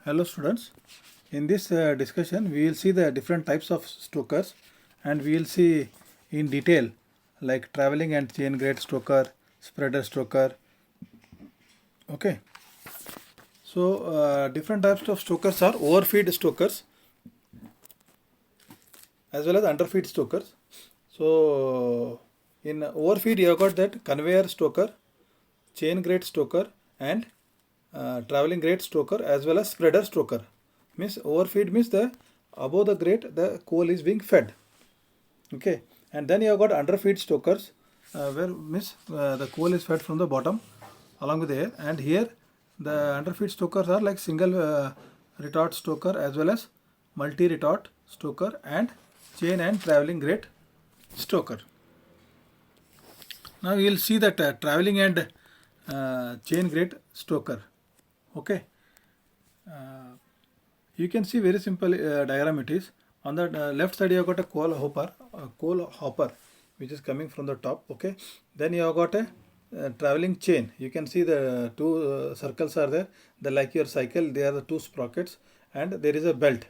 Hello students, in this discussion we will see the different types of stokers and we will see in detail like traveling and chain grade stoker, spreader stoker. Okay, so different types of stokers are overfeed stokers as well as underfeed stokers. So in overfeed you have got that conveyor stoker, chain grade stoker and traveling grade stoker as well as spreader stoker. Means overfeed means the above the grate the coal is being fed. Okay, and then you have got underfeed stokers where means the coal is fed from the bottom along with the air, and here the underfeed stokers are like single retort stoker as well as multi retort stoker and chain and traveling grade stoker. Now we will see that traveling and chain grade stoker. Okay, you can see very simple diagram it is. On the left side you have got a coal hopper which is coming from the top. Okay, then you have got a traveling chain. You can see the two circles are there. The like your cycle, they are the two sprockets, and there is a belt.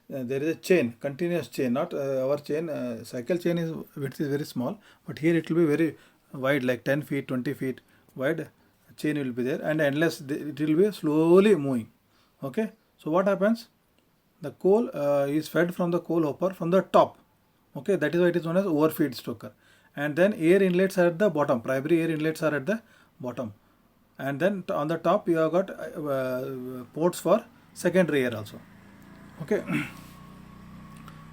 There is a chain, continuous chain, not our chain. Cycle chain is width is very small, but here it will be very wide, like 10 feet, 20 feet wide chain will be there, and endless. It will be slowly moving. Okay, so what happens? The coal is fed from the coal hopper from the top. Okay, that is why it is known as overfeed stoker. And then air inlets are at the bottom. Primary air inlets are at the bottom. And then on the top you have got ports for secondary air also. Okay.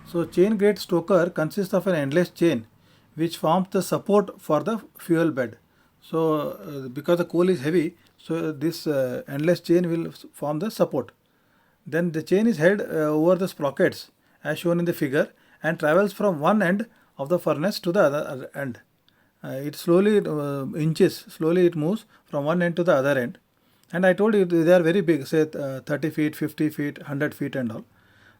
So chain grade stoker consists of an endless chain which forms the support for the fuel bed. So because the coal is heavy, so this endless chain will form the support. Then the chain is held over the sprockets as shown in the figure and travels from one end of the furnace to the other end. It slowly slowly it moves from one end to the other end. And I told you they are very big, say 30 feet, 50 feet, 100 feet and all.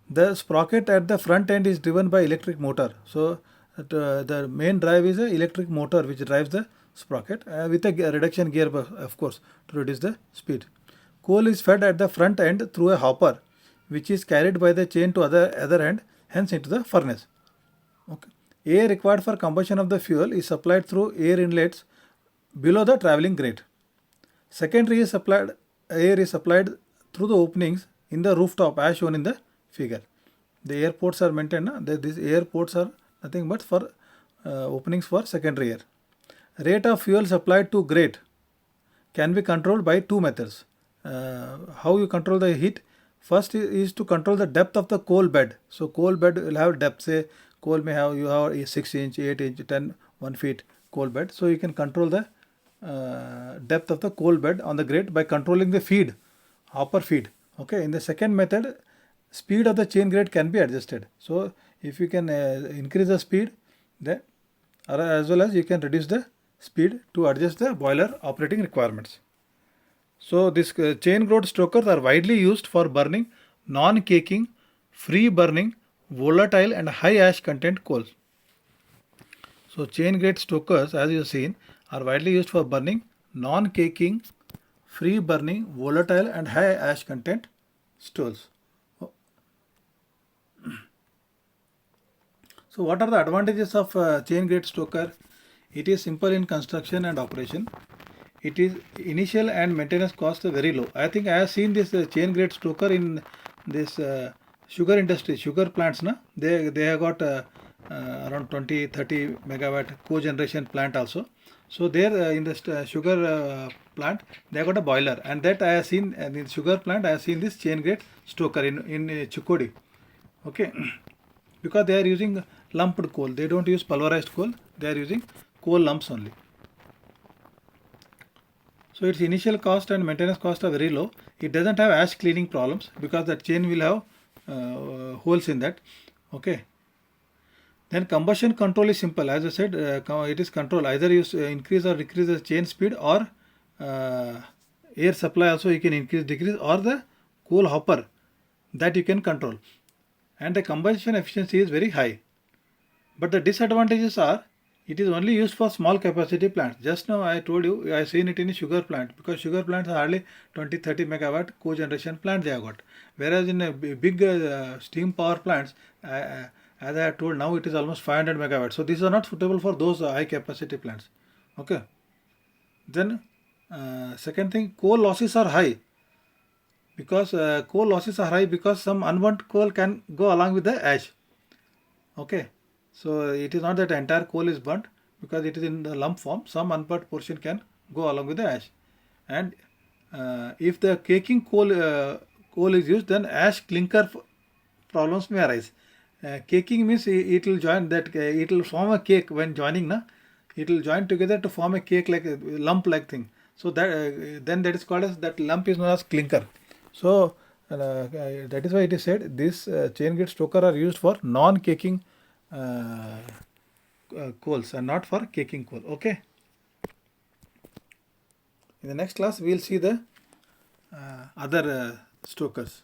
The sprocket at the front end is driven by electric motor. So the main drive is an electric motor which drives the sprocket with a reduction gear, of course, to reduce the speed. Coal is fed at the front end through a hopper which is carried by the chain to other end, hence into the furnace. Okay. Air required for combustion of the fuel is supplied through air inlets below the traveling grate. Secondary air is supplied through the openings in the rooftop as shown in the figure. The air ports are maintained. These air ports are nothing but for openings for secondary air. Rate of fuel supplied to grate can be controlled by two methods. How you control the heat? First is to control the depth of the coal bed. So coal bed will have depth. Say coal may have, you have a 6 inch, 8 inch, 10, 1 feet coal bed. So you can control the depth of the coal bed on the grate by controlling the feed, hopper feed. Okay. In the second method, speed of the chain grate can be adjusted. So if you can increase the speed, then as well as you can reduce the speed to adjust the boiler operating requirements. So this chain grade stokers are widely used for burning non-caking, free burning, volatile and high ash content coals. So chain grade stokers, as you have seen, are widely used for burning non-caking, free burning, volatile and high ash content stoves. So what are the advantages of chain grade stoker? It is simple in construction and operation. It is initial and maintenance cost are very low. I think I have seen this chain grade stoker in this sugar industry, sugar plants. They have got around 20-30 megawatt cogeneration plant also. So there in the sugar plant they have got a boiler, and that I have seen in the sugar plant. I have seen this chain grade stoker in Chikodi. Okay, because they are using lumped coal. They don't use pulverized coal. They are using coal lumps only. So its initial cost and maintenance cost are very low. It doesn't have ash cleaning problems because that chain will have holes in that. Okay. Then combustion control is simple. As I said, it is control. Either you increase or decrease the chain speed, or air supply also you can increase, decrease, or the coal hopper that you can control. And the combustion efficiency is very high. But the disadvantages are It is only used for small capacity plants. Just now I told you I seen it in a sugar plant, because sugar plants are hardly 20-30 megawatt cogeneration plant they have got. Whereas in a big steam power plants, as I have told, now it is almost 500 megawatt. So these are not suitable for those high capacity plants. Okay. Then second thing, coal losses are high, because coal losses are high because some unburnt coal can go along with the ash. Okay, so it is not that entire coal is burnt, because it is in the lump form. Some unburnt portion can go along with the ash. And if the caking coal is used, then ash clinker problems may arise. Caking means it will join that, it will form a cake when joining, na. It will join together to form a cake like a lump like thing. So that then that is called as, that lump is known as clinker. So that is why it is said these chain gate stoker are used for non-caking coals and not for caking coal. Okay. In the next class we will see the other stokers.